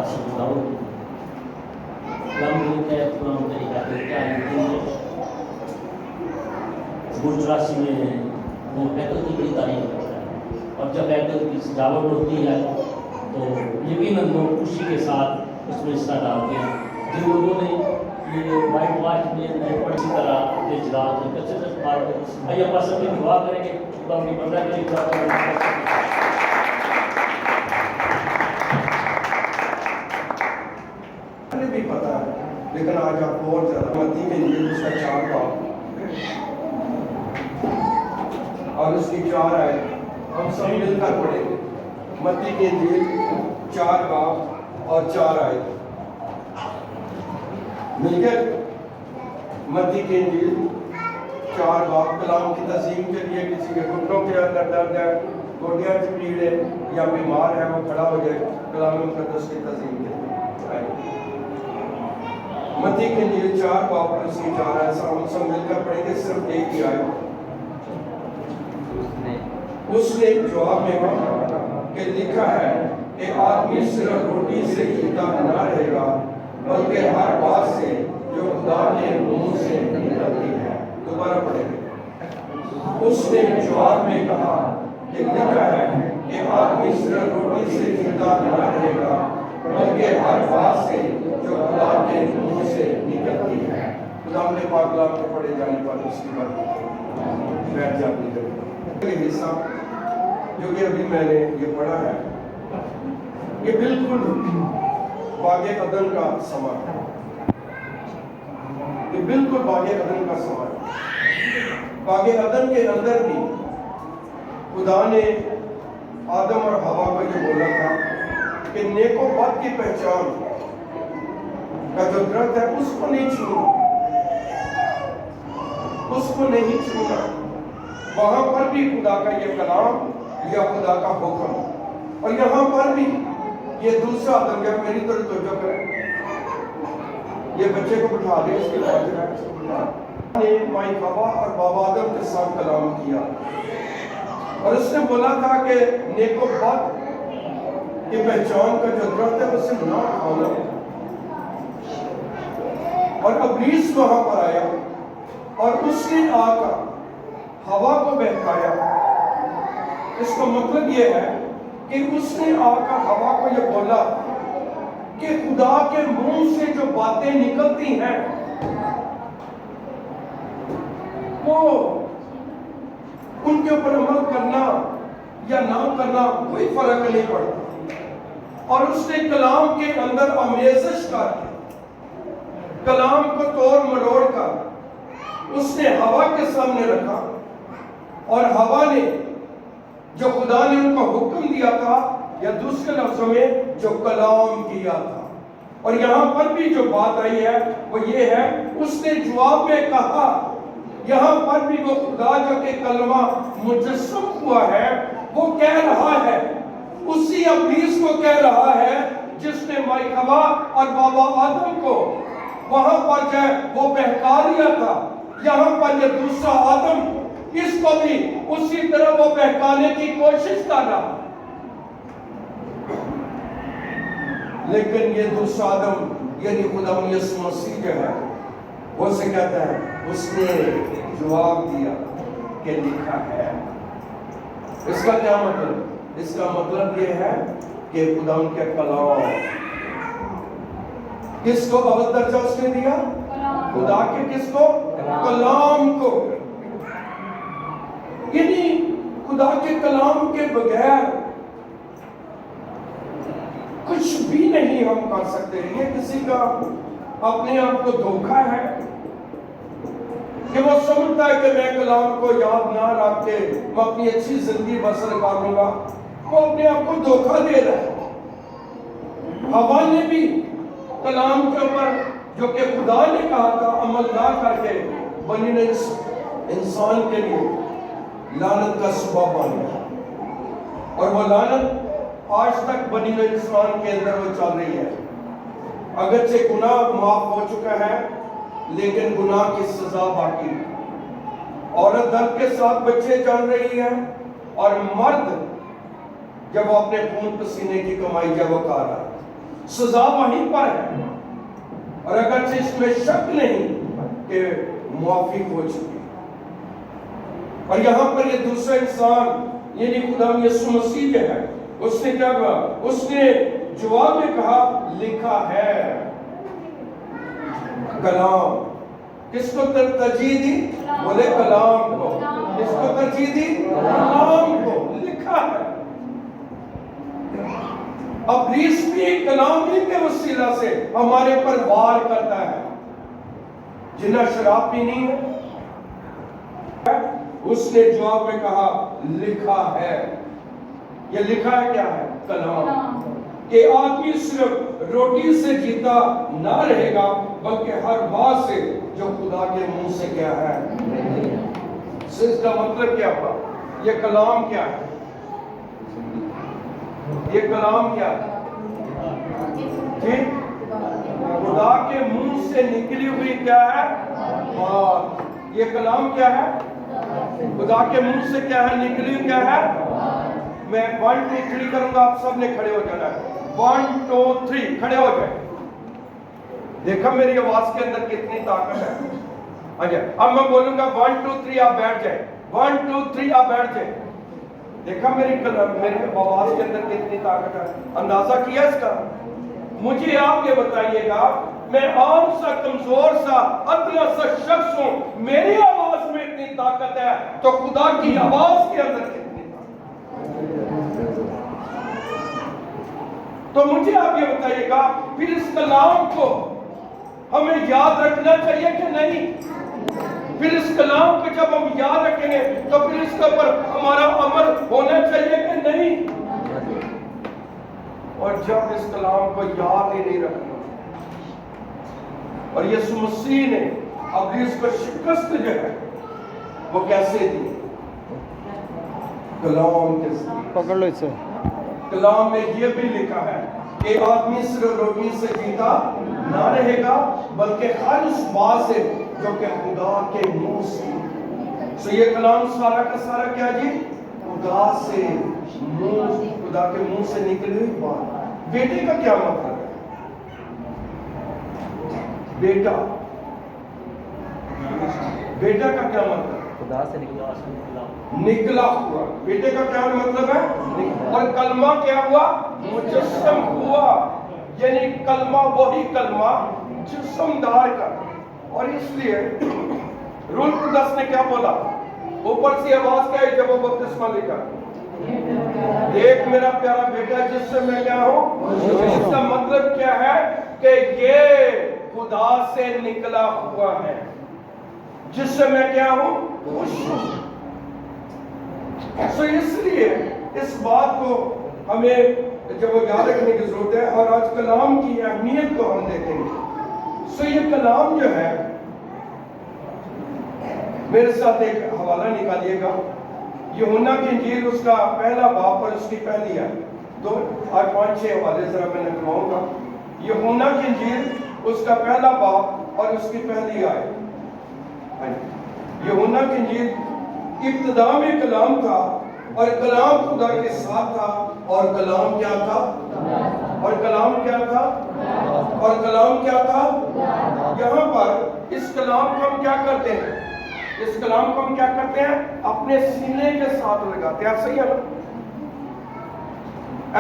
Laut Lalu kita pulang dari Afrika ini Gujarati में वो बैतूल की बड़ी तारीफ करता है और जब बैतूल की सजावट होती है तो यकीनन लोग खुशी के साथ उसमें हिस्सा डालते हैं। जिन लोगों ने ये वाइट वाश में इसी तरह अपने जलाल कच्चे से पार आइए आप सबकी दुआ करेंगे खुदा उनकी मदद करेगी। भी पता है लेकिन आज आप बहुत ज्यादा मत्ती के लिए उसका 4 बाब और उसकी 4 आयत हम सब मिलकर पढ़ेंगे। मत्ती के इंजील 4 बाब और 4 आयत मिलकर मत्ती के इंजील 4 बाब। कलाम की तस्लीम के लिए किसी के घुटनों के अंदर दर्द है, गोटियां की पीड़ है या बीमार है, वो खड़ा हो जाए कलाम मुकद्दस की तस्लीम के लिए। मत्ती के इंजील 4 बाब और उसकी 4 आयत हम सब मिलकर पढ़ेंगे। सिर्फ एक ही आयत। उसने जवाब में कहा कि लिखा है कि आदमी सिर्फ रोटी से जीता न रहेगा बल्कि हर बात से जो खुदा के मुंह से निकलती है। दोबारा पढ़ेंगे। उसने जवाब में कहा कि लिखा है कि आदमी सिर्फ रोटी से जीता न रहेगा बल्कि हर बात से जो खुदा के मुंह से निकलती है। खुदा ने पाक कलाम के पढ़े जाने पर उसकी बात बैठ जाती है। ये हिस्सा जो कि अभी मैंने ये पढ़ा है ये बिल्कुल बागे अदन का समा है। ये बिल्कुल बागे अदन का समा है। बागे अदन के अंदर भी खुदा ने आदम और हवा को ये बोला था कि नेको बद की पहचान का जो दरख्त है उसको नहीं छूना, उसको नहीं छूना। वहां पर भी खुदा का ये कलाम या खुदा का हुक्म और यहाँ पर भी ये दूसरा दंगा मेरी तरफ तवज्जो करें। ये बच्चे को बिठा दे इसके बाद ने माई हवा और बाबा आदम के साथ कलाम किया और उसने बोला था कि नेको बद की पहचान का जो दरख्त है उसे ना खाना। और इब्लीस वहां पर आया और उसने आकर हवा को बहकाया। इसका मतलब ये है कि उसने आकर हवा को ये बोला कि खुदा के मुंह से जो बातें निकलती हैं वो उनके ऊपर अमल करना या ना करना कोई फर्क नहीं पड़ता। और उसने कलाम के अंदर आमेज़श करके कलाम को तोड़ मरोड़ कर उसने हवा के सामने रखा और हवा ने जो खुदा ने उनको हुक्म दिया था या दूसरे लफ्जों में जो कलाम किया था। और यहाँ पर भी जो बात आई है वो ये है उसने जवाब में कहा। यहाँ पर भी वो खुदा जो के कलमा मुजस्सम हुआ है वो कह रहा है, उसी इब्लीस को कह रहा है जिसने माई हवा और बाबा आदम को वहां पर जो वो बहका दिया था। यहाँ पर ये दूसरा आदम इसको भी उसी तरह वो बहकाने की कोशिश कर रहा। लेकिन ये दूसरा आदम यानी खुदा यीशु मसीह जो है वो से कहता है, उसने जवाब दिया कि लिखा है। इसका क्या मतलब? इसका मतलब ये है कि खुदा के कलाम किसको अव्वल दर्जा उसने दिया? खुदा के किसको? कलाम को। यानी खुदा के कलाम के बगैर कुछ भी नहीं हम कर सकते। ये किसी का अपने आप को धोखा है कि वो समझता है कि मैं कलाम को याद ना रख के मैं अपनी अच्छी जिंदगी बसर कर लूंगा। वो अपने आप को धोखा दे रहा है। हवा ने भी कलाम के ऊपर जो कि खुदा ने कहा था अमल ना करके बनी ने इंसान के लिए लानत का सबब बन गया। और वो लानत आज तक बनी हुई इंसान के अंदर वो चल रही है। अगरचे गुनाह माफ हो चुका है लेकिन गुनाह की सजा बाकी है। औरत दर्द के साथ बच्चे जान रही है और मर्द जब वो अपने खून पसीने की कमाई जब वो खा रहा है। सजा वहीं पर है, और अगर इसमें शक नहीं कि मुआफी हो चुकी। और यहां पर ये दूसरा इंसान यानी खुदा यीशु मसीह जो है, उसने क्या कहा? उसने जवाब में कहा लिखा है। कलाम किसको तरजीह दी? बोले कलाम को। किसको तरजीह दी? कलाम को। लिखा है। अब इब्लीस भी कलाम ही के वसीला से हमारे पर वार करता है। जिन्हें शराब पीनी है, उसने जवाब में कहा लिखा है। ये लिखा है क्या है? कलाम। कि आदमी सिर्फ रोटी से जीता ना रहेगा, बल्कि हर बात से जो खुदा के मुंह से क्या है। इसका मतलब क्या हुआ? ये कलाम क्या है? ये कलाम क्या है? ठीक, खुदा के मुंह से निकली हुई क्या है? बात। ये कलाम क्या है? खुदा के मुंह से क्या है? निकली हुई क्या है? मैं 1 2 3 करूंगा, आप सब ने खड़े हो जाना है। 1 2 3 खड़े हो जाए। देखा मेरी आवाज के अंदर कितनी ताकत है। अच्छा, अब मैं बोलूंगा 1 2 3 आप बैठ जाए। 1 2 3 आप बैठ जाए। देखा मेरी आवाज के अंदर कितनी ताकत है। अंदाजा किया इसका? मुझे आप ये बताइएगा, मैं आम सा कमजोर सा अदना सा शख्स हूं, मेरी आवाज में इतनी ताकत है, तो खुदा की आवाज के अंदर कितनी ताकत? तो मुझे आप ये बताइएगा, फिर इस कलाम को हमें याद रखना चाहिए कि नहीं? फिर इस कलाम को जब हम याद रखेंगे तो फिर इसके ऊपर हमारा अमल होना चाहिए कि नहीं? और जब इस कलाम को याद ही नहीं रखना, और यीशु मसीह ने इब्लीस को शिकस्त जो है वो कैसे दी? कलाम के साथ। पकड़ लो इसे। कलाम में ये भी लिखा है कि आदमी सिर्फ रोटी से जीता ना रहेगा, बल्कि हर उस बात से जो कि खुदा के मुंह से। तो ये कलाम सारा का सारा क्या जी? खुदा से मुंह, खुदा के मुंह से निकली हुई बात। बेटे का क्या मतलब है? बेटा, बेटा का क्या मतलब? खुदा से निकला हुआ। बेटे का क्या मतलब है? और कलमा क्या हुआ? मुजस्सम हुआ। यानी कलमा वही कलमा जिस्मदार का। और इसलिए रूह कुदस ने क्या बोला? ऊपर से आवाज क्या है जब वो बपतिस्मा लेगा? एक मेरा प्यारा बेटा जिससे मैं क्या हूं। इसका मतलब क्या है? कि ये खुदा से निकला हुआ है, जिससे मैं क्या हूं? खुश हूं। तो इसलिए इस बात को हमें जब वो याद रखने की जरूरत है। और आज कलाम की अहमियत को हम देखेंगे। सो ये कलाम जो है, मेरे साथ एक हवाला निकालिएगा। यूहन्ना की इंजील उसका पहला बाब और उसकी पहली आयत। 2 और 5 6 हवाले जरा मैं निकलवाऊंगा। यूहन्ना की इंजील उसका पहला बाब और उसकी पहली आयत। यूहन्ना की इंजील, इब्तिदा में कलाम था और कलाम खुदा के साथ था, और कलाम क्या था? और कलाम क्या था? और कलाम क्या था? यहाँ पर इस कलाम को हम क्या करते हैं? इस कलाम को हम क्या करते हैं? अपने सीने के साथ लगाते हैं। ऐसे ही है ना?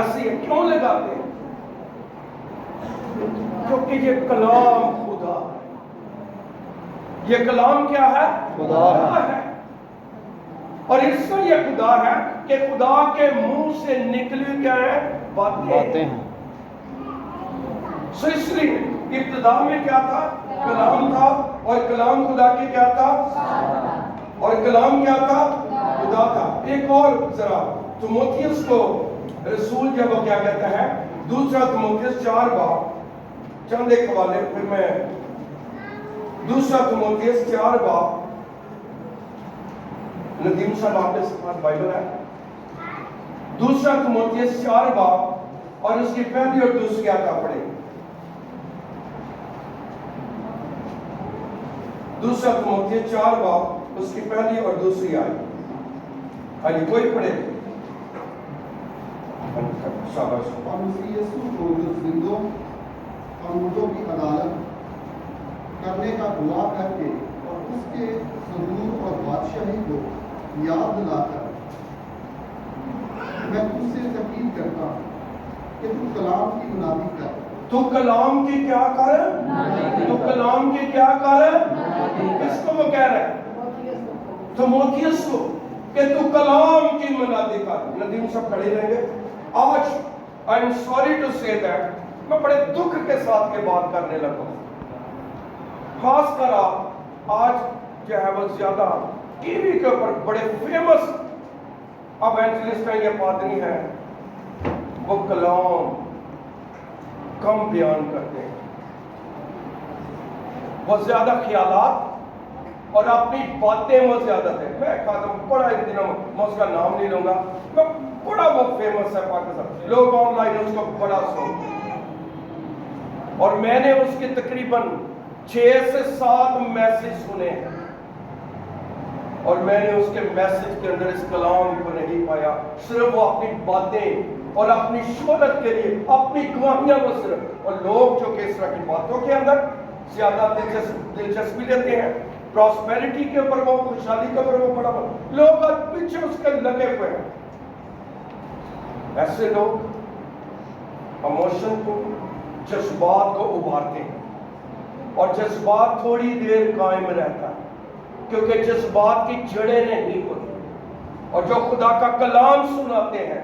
ऐसे ही क्यों लगाते हैं? क्योंकि ये कलाम खुदा, ये कलाम क्या है? खुदा है। और इसका ये खुदा है कि खुदा के मुंह से निकली क्या है? बातें हैं। सो इसलिए इब्तिदा में क्या था? कलाम था, और कलाम खुदा के क्या था? और कलाम क्या था? खुदा था। एक और जरा तिमोथियस को रसूल जब वो क्या कहता है, दूसरा तिमोथियस 4 बाब, चंद एक हवाले फिर मैं, दूसरा तिमोथियस 4 बाब, नदीम साहब आपके पास बाइबल है? दूसरा तिमोथियस 4 बाब और उसकी पहली और दूसरी आयत पढ़े। दूसरा तिमोथियस 4 बाब उसकी पहली और दूसरी आयत। हाँ जी, कोई पढ़े? और मसीह यीशु को जो जिंदों اور مردوں کی عدالت کرنے کا دعا کر کے اور اس کے ظہور اور بادشاہی کو یاد دلا کر میں تجھ سے تاکید کرتا ہوں کہ تو کلام کی منادی کر. تو کلام کی کیا کر؟ تو کلام کی کیا کر؟ کس کو وہ کہہ رہا ہے؟ تیموتھیوس کو کہ تو کلام کی منادی کر. ندیم سب کھڑے رہیں گے. آج I am sorry to say that میں بڑے دکھ کے ساتھ یہ بات کرنے لگا ہوں. خاص کر آپ آج جو ہے وہ زیادہ ٹی وی کے اوپر بڑے فیمس ایونجلسٹ ہیں یا پادری ہیں، وہ کلام کم بیان کرتے ہیں. وہ زیادہ خیالات اور اپنی باتیں وہ زیادہ تھے. میں خاتم بڑا ایک دنوں میں اس کا نام نہیں لوں گا، میں بڑا وہ فیمس ہے پاکستان، لوگ آن لائن اس کو بڑا سنتے ہیں. اور میں نے اس کے تقریباً 6 سے 7 میسج سنے ہیں، اور میں نے اس کے میسج کے اندر اس کلام کو نہیں پایا. صرف وہ اپنی باتیں اور اپنی شہرت کے لیے اپنی گواہیاں وہ صرف، اور لوگ جو کہ اس طرح کی باتوں کے اندر زیادہ دلچسپی لیتے ہیں، پراسپیرٹی کے اوپر وہ، خوشحالی کے اوپر وہ بڑا لوگ آج پیچھے اس کے لگے ہوئے ہیں. ایسے لوگ ایموشن کو، جذبات کو ابھارتے ہیں، اور جذبات تھوڑی دیر قائم رہتا ہے کیونکہ جذبات کی جڑیں نہیں ہوتی. اور جو خدا کا کلام سناتے ہیں،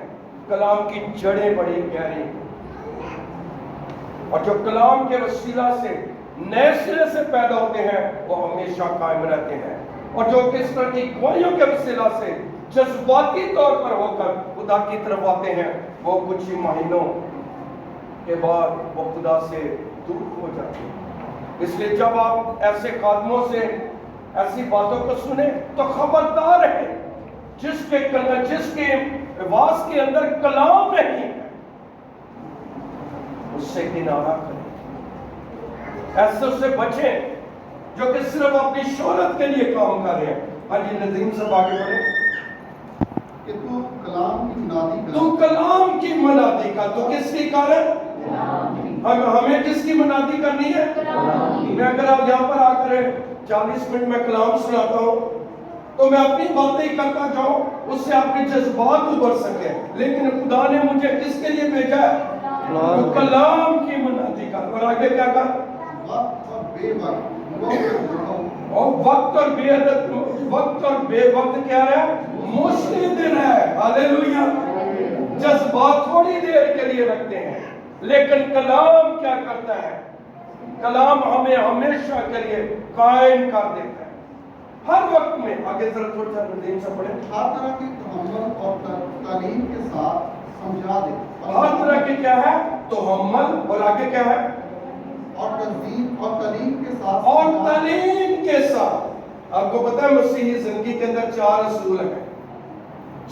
کلام کی جڑیں بڑی گہری، اور جو کلام کے وسیلہ سے نئے سرے سے پیدا ہوتے ہیں وہ ہمیشہ قائم رہتے ہیں. اور جو کس طرح کی گواہیوں کے وسیلہ سے جذباتی طور پر ہو کر خدا کی طرف آتے ہیں، وہ کچھ ہی مہینوں کے بعد وہ خدا سے دور ہو جاتے ہیں. اس لیے جب آپ ایسے خادموں سے ایسی باتوں کو سنیں تو خبردار رہیں. جس کے آواز کے اندر کلام نہیں ہے اس سے کنارہ کریں. ایسے سے بچیں جو کہ صرف اپنی شہرت کے لیے کام کر رہے ہیں. ہاں جی ندیم صاحب آگے بڑھیں. کہ تو کلام کی منادی کر. تو کلام کی منادی کا، تو کس کی کار ہے؟ ہمیں کس کی منادی کرنی ہے؟ میں اگر آپ یہاں پر آ کر 40 منٹ میں کلام سناتا ہوں تو میں اپنی باتیں کرتا جاؤں، اس سے آپ کے جذبات ابھر سکے. لیکن خدا نے مجھے کس کے لیے بھیجا ہے؟ تو کلام کی منادی کا. اور آگے کیا کہا؟ وقت اور بے وقت اور وقت اور بے وقت کیا ہے؟ مشکل دن ہے. ہاللیلویہ. جذبات تھوڑی دیر کے لیے رکھتے ہیں، لیکن کلام کیا کرتا ہے؟ کلام ہمیں ہمیشہ کے لیے قائم کر دیتا ہے ہر وقت میں. آگے ذرا تھوڑا سا ندیم سے پڑھیں. ہر طرح کی تحمل اور تعلیم کے ساتھ سمجھا دے. ہر طرح کی کیا ہے؟ تحمل. اور آگے کیا ہے؟ اور تہذیب اور تعلیم کے ساتھ. اور تعلیم کے ساتھ. آپ کو پتہ ہے مسیحی زندگی کے اندر 4 اصول ہیں.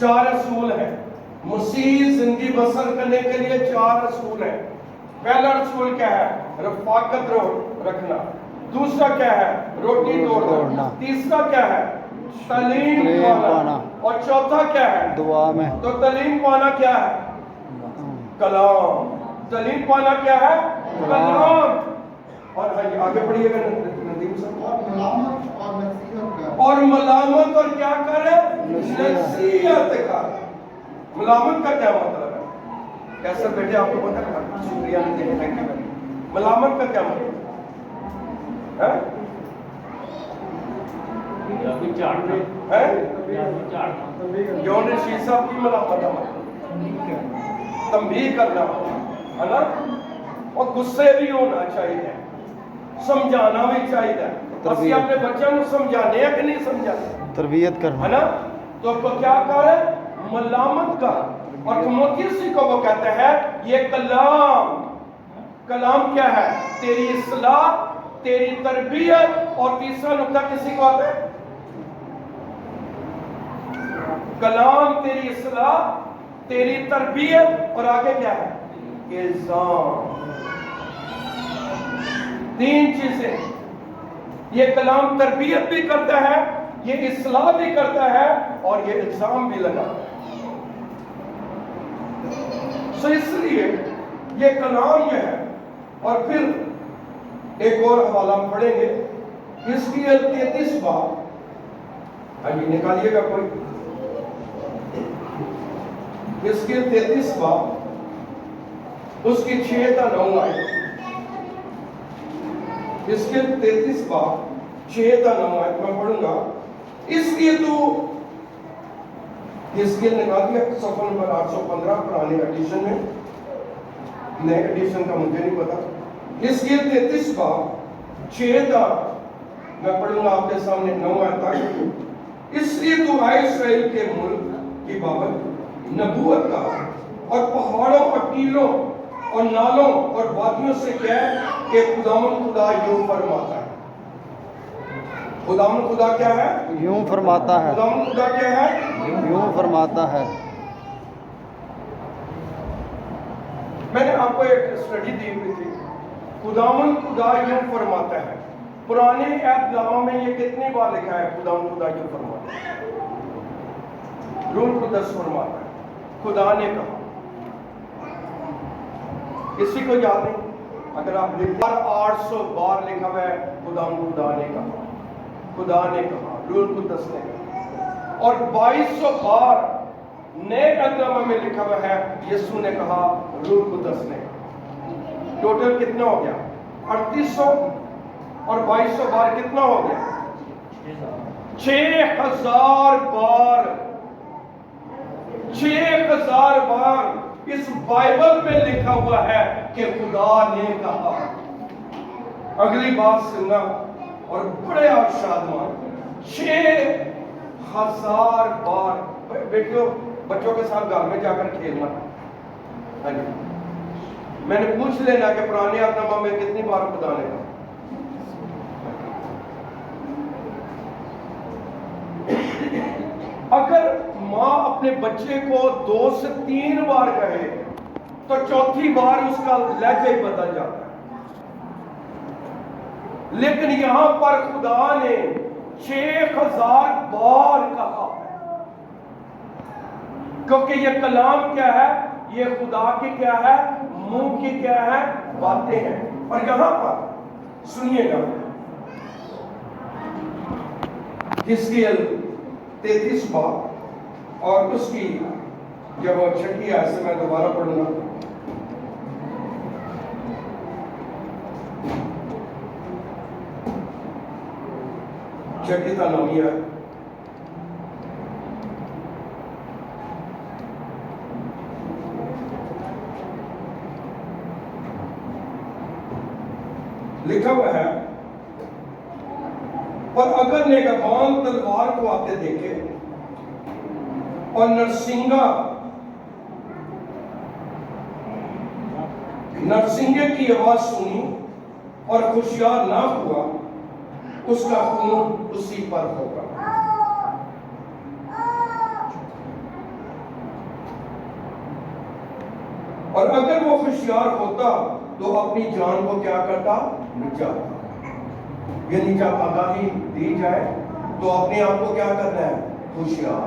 4 اصول ہیں مسیحی زندگی بسر کرنے کے لیے. 4 اصول ہیں. پہلا اصول کیا ہے؟ رفاقت رکھنا. دوسرا کیا ہے؟ روٹی توڑنا. تیسرا کیا ہے؟ تعلیم پانا. اور چوتھا کیا ہے؟ دعا میں. تو تعلیم پانا کیا ہے؟ کلام. تعلیم پانا کیا ہے؟ کلام. اور آگے پڑھیے گا ندیم صاحب. اور ملامت اور نصیحت کر. اور ملامت اور کیا کرے؟ نصیحت کر. ملامت کا کیا مطلب ہے؟ کیسے بیٹے آپ کو پتہ ہے؟ شکریہ ندیم. Thank you. ملامت کا کیا مطلب ہے؟ یون رشید صاحب کی ملامت ہے، تنبیہ کرنا ہے نا. اور غصے بھی ہونا چاہیے، سمجھانا بھی چاہیے. اسی اپنے بچوں کو سمجھانے ہیں کہ نہیں سمجھانے؟ تربیت کرنا ہے نا. تو کیا کرے؟ ملامت کا. اور تیموتھیوس کو وہ کہتے ہیں یہ کلام. کلام کیا ہے؟ تیری اصلاح، تیری تربیت. اور تیسرا نقطہ کسی کو آتا ہے؟ کلام تیری اصلاح، تیری تربیت. اور آگے کیا ہے؟ الزام. 3 چیزیں. یہ کلام تربیت بھی کرتا ہے، یہ اصلاح بھی کرتا ہے، اور یہ الزام بھی لگاتا ہے. سو اس لیے یہ کلام جو ہے اور پھر ایک اور حوالہ ہم پڑھیں گے، حزقیل 33 باب، ہاں جی نکالیے گا کوئی، حزقیل 33 باب اس کی 6 تا 9 آئے، حزقیل 33 باب 6 تا 9 آئے میں پڑھوں گا۔ اس لیے تو حزقیل نکال دیا صفحہ نمبر 815 پرانے ایڈیشن میں، نئے ایڈیشن کا مجھے نہیں پتا۔ حزقیل 33 باب 6 تا میں پڑھوں گا آپ کے سامنے 9 آیت تک۔ اس لیے تو آئے اسرائیل کے ملک کی بابت نبوت کا اور پہاڑوں اور ٹیلوں اور نالوں اور وادیوں سے کہہ کہ خداوند خدا یوں فرماتا ہے۔ خداوند خدا کیا ہے؟ یوں فرماتا ہے، خداوند خدا کیا ہے؟ یوں فرماتا ہے۔ میں نے آپ کو ایک اسٹڈی دی ہوئی تھی، خداوند خدا یوں فرماتا ہے۔ پرانے عہد نامہ میں یہ کتنی بار لکھا ہے خداوند خدا یوں فرماتا ہے؟ روح القدس فرماتا ہے، خدا نے کہا۔ کسی کو یاد نہیں؟ اگر آپ لکھیں 800 بار لکھا ہوا ہے خداوند خدا نے کہا، خدا نے کہا، روح القدس نے کہا، اور 2200 بار نئے عہد نامہ میں لکھا ہوا ہے یسوع نے کہا، روح القدس نے کہا۔ ٹوٹل کتنا ہو گیا؟ 3800 اور 2200 بار کتنا ہو گیا؟ 6000 بار۔ 6000 بار اس بائبل میں لکھا ہوا ہے کہ خدا نے کہا۔ اگلی بات سننا اور بڑے آپ شادمان، 6000 بار۔ بیٹیوں بچوں کے ساتھ گھر میں جا کر کھیلنا، ہاں جی میں نے پوچھ لینا کہ پرانے عہد نامہ میں کتنی بار خدا نے کہا۔ اگر ماں اپنے بچے کو 2 سے 3 بار کہے تو چوتھی بار اس کا لہجہ ہی بدل جاتا ہے، لیکن یہاں پر خدا نے 6000 بار کہا ہے، کیونکہ یہ کلام کیا ہے؟ یہ خدا کی کیا ہے؟ منہ کی کیا ہے؟ باتیں ہیں۔ اور یہاں پر سنیے گا حزقیل 33 باب اور اس کی جب وہ 6 آیت سے میں دوبارہ پڑھوں گا۔ چھٹی تا 9 ہے، لکھا ہوا ہے، اور اگر نگہبان تلوار کو آتے دیکھے اور نرسنگے کی آواز سنی اور ہوشیار نہ ہوا، اس کا خون اسی پر ہوگا۔ اور اگر وہ ہوشیار ہوتا تو اپنی جان کو کیا کرتا؟ بچاتا۔ یعنی جب آگاہی دی جائے تو اپنے آپ کو کیا کرنا ہے؟ ہوشیار۔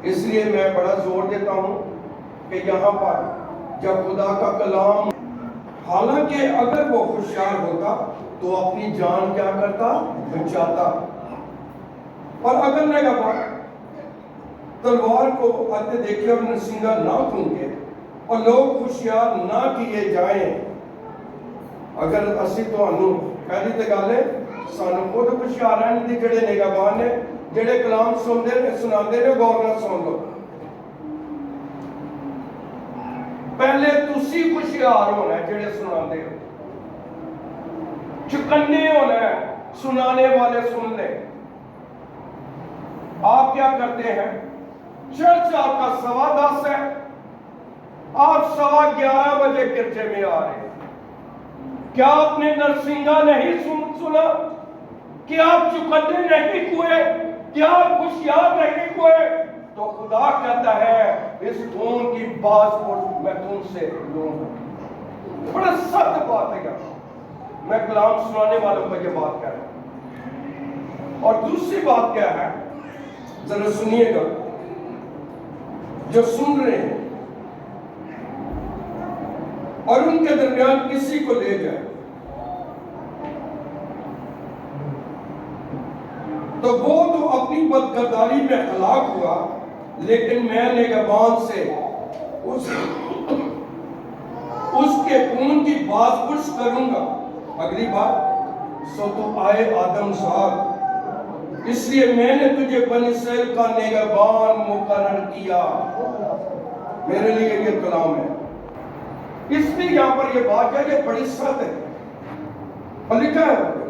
اس لیے میں بڑا زور دیتا ہوں کہ یہاں پر جب خدا کا کلام، حالانکہ اگر وہ ہوشیار ہوتا تو اپنی جان کیا کرتا؟ بچاتا۔ اور اگر نگہبان تلوار کو آتے دیکھے اور نرسنگا نہ پھونکے اور لوگ ہوشیار نہ کیے جائیں، اگر اسی تو پہلی تے گل ہے سانو خود ہوشیار رہن دی، جڑے نگہبان نے جڑے کلام سناندے نے غور نال سن لو۔ پہلے تسی ہوشیار ہونا ہے جڑے سناندے ہو، چکنے ہونا ہے، سنانے والے سن لیں۔ آپ کیا کرتے ہیں؟ چرچ آپ کا 10:15 ہے، آپ 11:15 بجے گرجے میں آ رہے ہیں، کیا آپ نے نرسنگا نہیں سنا؟ کیا آپ چکنے نہیں ہوئے؟ کیا آپ ہوشیار نہیں ہوئے؟ تو خدا کہتا ہے اس خون کی باز کو میں تم سے لوں گا۔ بڑا سخت بات ہے، میں کلام سنانے والوں کو یہ بات کہہ رہا ہوں۔ اور دوسری بات کیا ہے؟ ذرا سنیے گا، جو سن رہے ہیں और उनके दरमियान किसी को ले जाए, तो वो तो अपनी बदकरदारी में हलाक हुआ, लेकिन मैं निगहबान से उसके खून की बाज़पुरस करूंगा। अगली बात, सो तो आए आदमज़ाद, इसलिए मैंने तुझे बनी इस्राएल का निगहबान मुकर्रर किया। मेरे लिए ये कलाम है, इसलिए यहां पर ये बात है, ये बड़ी सख्त है। और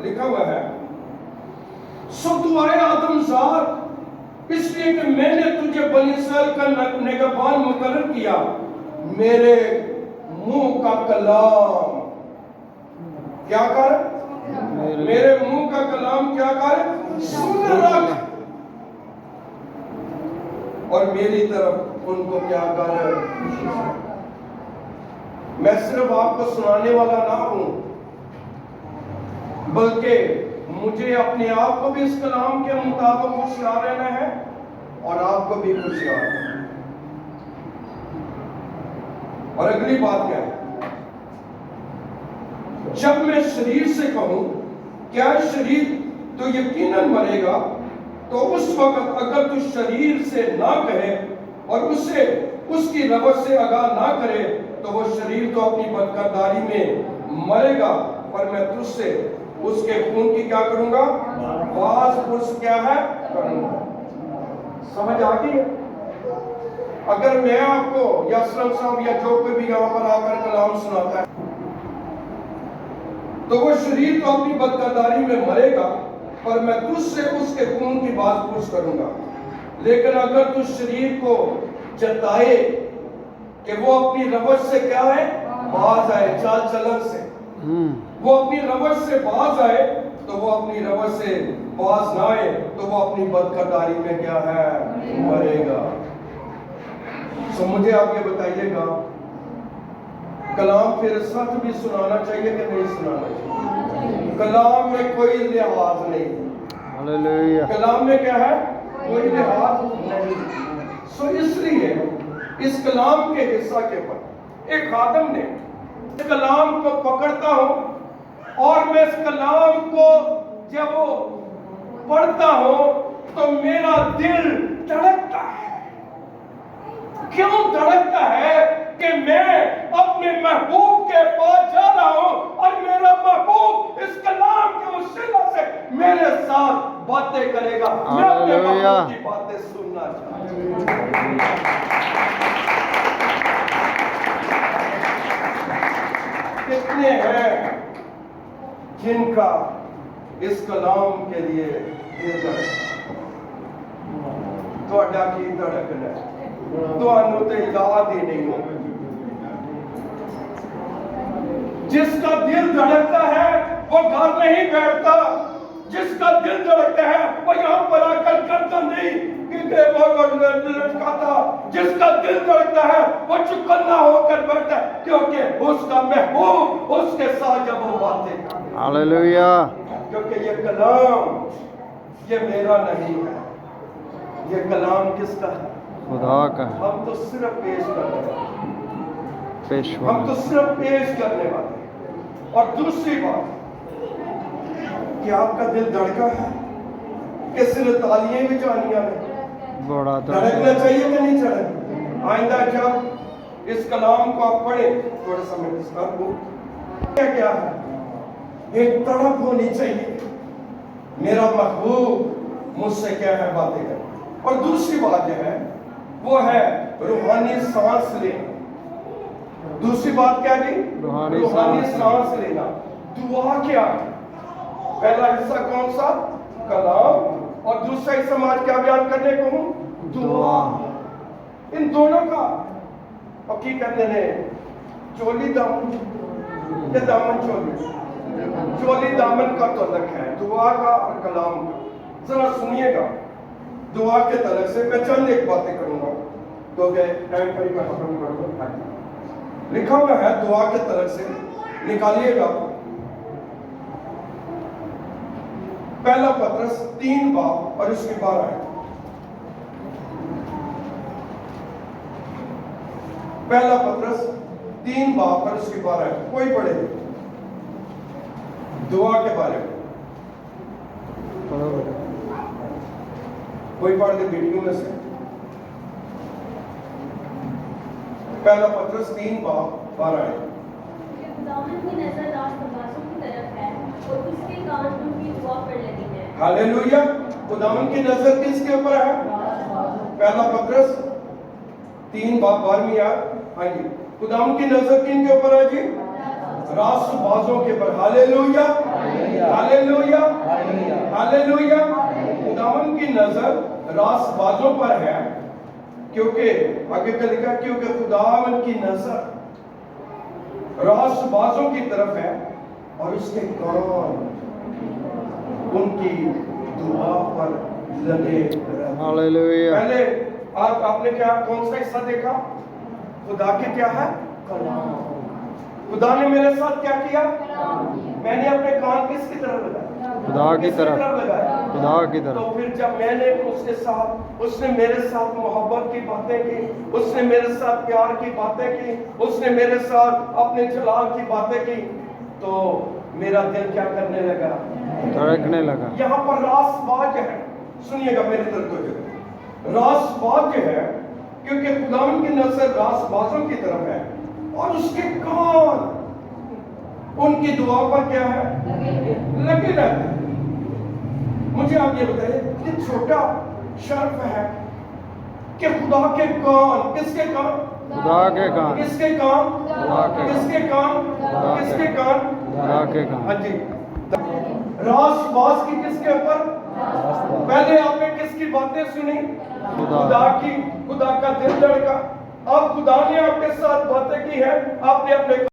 लिखा हुआ है, सो तू आए आदमज़ाद, इसलिए कि मैंने तुझे बनी इस्राएल का निगहबान मुकर्रर किया। मेरे मुंह का कलाम क्या कर, मेरे मुंह का कलाम क्या कर, सुन रख, और मेरी तरफ उनको क्या कर। मैं सिर्फ आपको सुनाने वाला ना हूं, बल्कि मुझे अपने आप को भी इस कलाम के मुताबिक होशियार रहना है और आपको भी होशियार रहना है। और अगली बात क्या है, जब मैं शरीर से कहूं क्या शरीर तो यकीनन मरेगा, तो उस वक्त अगर तू शरीर से ना कहे और उसे उसकी रवस से आगाह ना करे, तो वो शरीर तो अपनी बदकरदारी में मरेगा, पर मैं तुझसे उसके खून की क्या करूंगा, बाज़पुरस क्या है, करूंगा। समझ आ गई है? अगर मैं आपको या असलम साहब या जो कोई भी यहां पर आकर कलाम सुनाता है, तो वो शरीर तो अपनी बदकरदारी में मरेगा, पर मैं तुझसे उसके खून की बाज़पुरस करूंगा। लेकिन अगर तू शरीर को जताए कि वो अपनी रवस से क्या है, बाज आए, चाल चलन से वो अपनी रवस से बाज आए, तो वो अपनी रवस से बाज ना आए, तो वो अपनी बदकरदारी में क्या है, मरेगा। तो मुझे आप ये बताइएगा, कलाम फिर सच भी सुनाना चाहिए कि नहीं सुनाना चाहिए? कलाम में कोई लिहाज नहीं, कलाम में क्या है, कोई लिहाज नहीं। सो इसलिए इस कलाम के हिस्सा के ऊपर एक खादम ने इस कलाम को पकड़ता हूं, और मैं इस कलाम को जब वो पढ़ता हूं तो मेरा दिल धड़कता है। क्यों धड़कता है? कि मैं अपने महबूब के पास जा रहा हूं और मेरा महबूब इस कलाम के वसीला से मेरे साथ बातें करेगा। मैं अपने महबूब की बातें सुनना चाहता हूं। कितने हैं जिनका इस कलाम के लिए दिल धड़कता? ਤੁਹਾਡਾ ਕੀ ਧੜਕਣਾ? ਤੁਹਾਨੂੰ ਤੇ याद ही नहीं होगा। जिसका दिल धड़कता है वो घर नहीं बैठता, जिसका दिल धड़कता है वो यहाँ पर आकर करता नहीं लटकाता, जिसका दिल धड़कता है वो चुकन्ना होकर बैठता है, क्योंकि उसका महबूब उसके साथ जब वो बातें करता है। हालेलुया। क्योंकि ये कलाम ये मेरा नहीं है, ये कलाम किसका है? खुदा का है। हम तो सिर्फ पेश करने वाले, हम तो सिर्फ पेश करने वाले। और दूसरी बात, कि आपका दिल धड़का है कि सिर्फ तालियां भी जानियां ने? धड़कना चाहिए कि नहीं चाहिए? आइंदा जब इस कलाम को आप पढ़े, थोड़ा सा मैं डिस्कस दूं, क्या है, एक तड़प होनी चाहिए, मेरा महबूब मुझसे क्या है बातें कर। और दूसरी बात जो है वो है रूहानी सांस लेना। दूसरी बात क्या जी? रूहानी सांस लेना। दुआ क्या है? पहला हिस्सा कौन सा? कलाम। और दूसरा हिस्सा आज क्या बयान करने को हूं? दुआ। इन दोनों का पक्की करने ने चोली दामन के दामन चोली दामन का तो अलग है, दुआ का और कलाम का। जरा सुनिएगा, दुआ के तलक से मैं चंद एक बातें करूंगा, तो टाइम पर ही मैं खत्म कर दूंगा। लिखा हुआ है दुआ के तलक से, निकालिएगा पहला पत्रस 3 बाब और उसके 12 है। पहला पत्रस 3 बाब पर उसके बारे में कोई पढ़े दुआ के बारे में कोई पढ़ दे बेटियों में से। पहला पत्रस 3 बाब 12 है। खुदावंद की नजर रास्तबाजों की तरफ है और उसके कान उनकी दुआ पर लगे हैं। हालेलुया। खुदावंद की नजर किसके ऊपर है? पहला पत्रस 3 बाब 12 आयत। हाँ जी, खुदावंद की नजर किन के ऊपर है जी? रास्तबाजों के ऊपर। Hallelujah, hallelujah, hallelujah. खुदावंद की नजर रास्तबाजों पर है, क्योंकि आगे का लिखा क्योंकि खुदावंद की नजर रास्तबाजों की तरफ है और उसके कान उनकी दुआ पर लगे रहते। हालेलुया। पहले आपने क्या कौन सा हिस्सा देखा? खुदा के क्या है? कलाम। खुदा ने मेरे साथ क्या किया? मैंने अपने कान किसकी तरफ लगाए? खुदा की तरफ, लगाए? खुदा की तो तरफ। फिर जब मैंने उसके साथ, उसने मेरे साथ मोहब्बत की बातें की, उसने मेरे साथ प्यार की बातें की, उसने मेरे साथ अपने जलाल की बातें की, तो मेरा दिल क्या करने लगा? धड़कने लगा। यहाँ पर रास्तबाज है, सुनिएगा मेरे दिल को, रास्तबाज है क्योंकि खुदावंद की नजर रास्तबाजों की तरफ है और उसके कान उनकी दुआ पर क्या है? लगे रहते हैं। मुझे आप ये बताइए, ये छोटा शर्फ है कि खुदा के कान, किसके कान? खुदा के कान। किसके कान? खुदा के। किसके कान? खुदा के। किसके कान? खुदा के कान। हाँ जी। रास्तबाज की किसके ऊपर? पहले आपने किसकी बातें सुनी? खुदा की। खुदा का दिल धड़का। अब खुदा ने आपके साथ बातें की है, आपने अपने